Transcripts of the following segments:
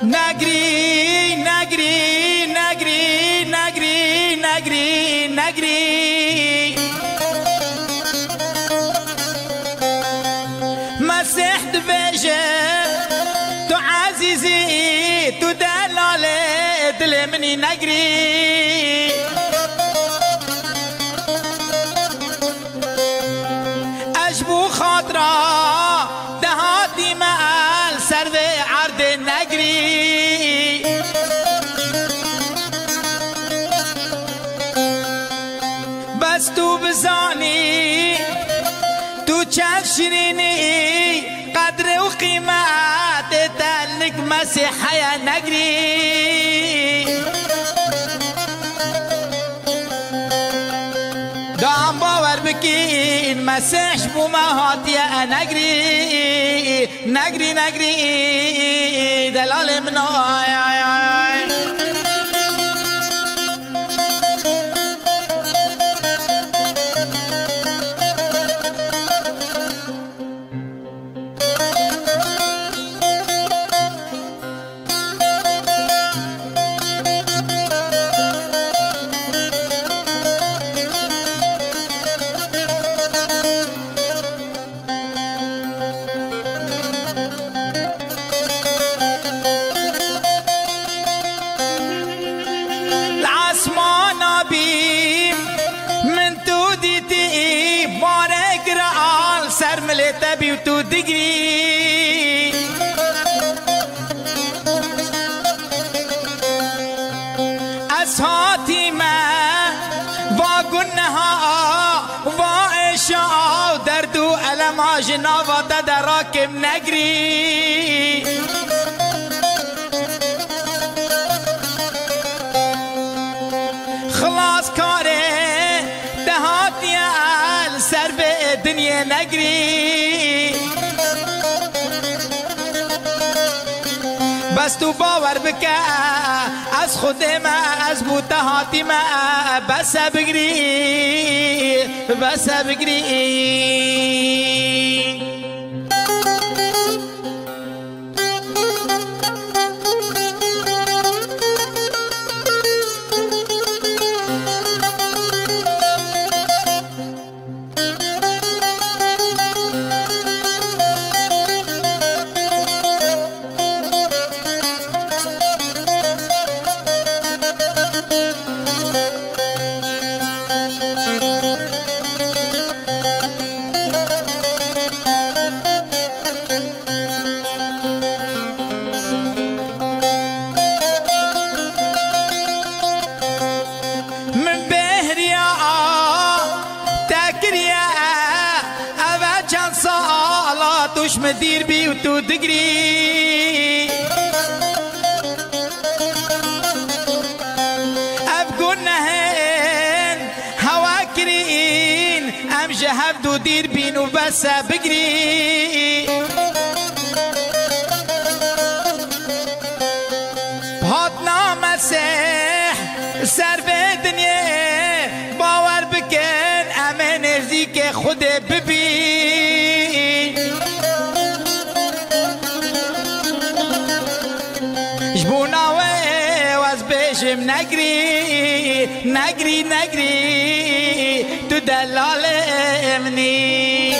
نگری نگری نگری نگری نگری نگری مسیح دبیجه تو عزیزی تو دلال دل منی نگری اشبو خاطره دهاتی مال سر و عرض نگری بس تو بزانی تو چند شیرینی قدر و قیمت تلک مسیحی نگری دام باور بکین مسیحش بو مهاتی نگری نگری نگری دلال من تبي وتدقري أسهاتي ما واقنها وإشاء دردو ألم عجنا وتدراكم نقري خلاص كاري دهاتي السر بالدنيا نقري بس تو باور بکه از خود ما از بوتهاتی ما بس بگری بس بگری توش مدير بي وتو دقري أبقونهن هواكرين أم جهب دو دير بين وبس بقري بهاتنا مسيح سر بدنيا باور بكن أمن ارزيك خود ببين جبونا واز بيشم نقري نقري نقري تدلال امني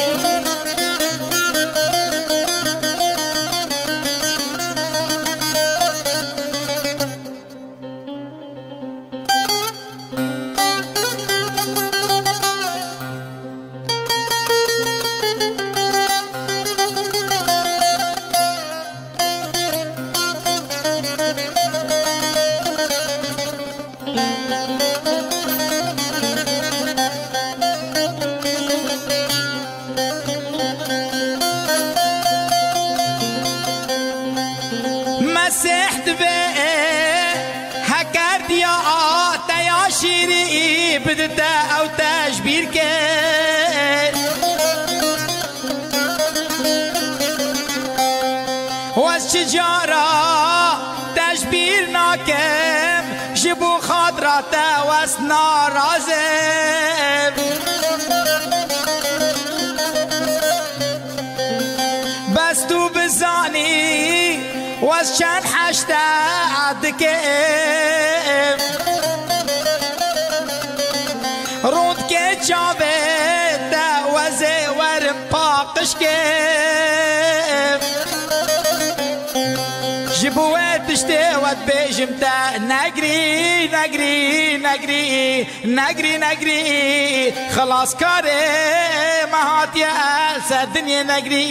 مسيح دبي هكرت يا يا شيري بدت او تشبير كان والشجارة تشبير ناكم جبو خضرة واسنا رازم دکه رود که چاوه دوازه ورم پاقش که جبوه تشته ود بیجم تا نگری نگری نگری نگری نگری خلاص کاره مهاتیه سر دنیا نگری